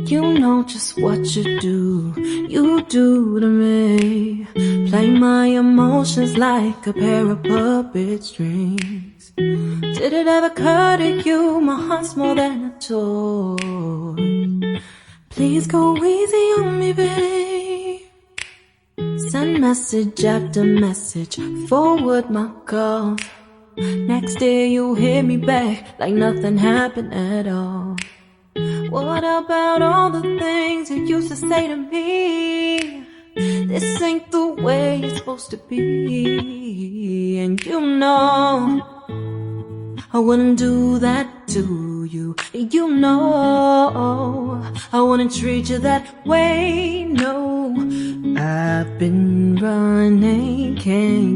You know just what you do to me. Play my emotions like a pair of puppet strings. Did it ever occur to you my heart's more than a toy? Please go easy on me, babe. Send message after message, forward my calls. Next day you hit me back like nothing happened at all. What about all the things you used to say to me? This ain't the way it's supposed to be. And you know I wouldn't do that to you. You know I wouldn't treat you that way, no. I've been running, can't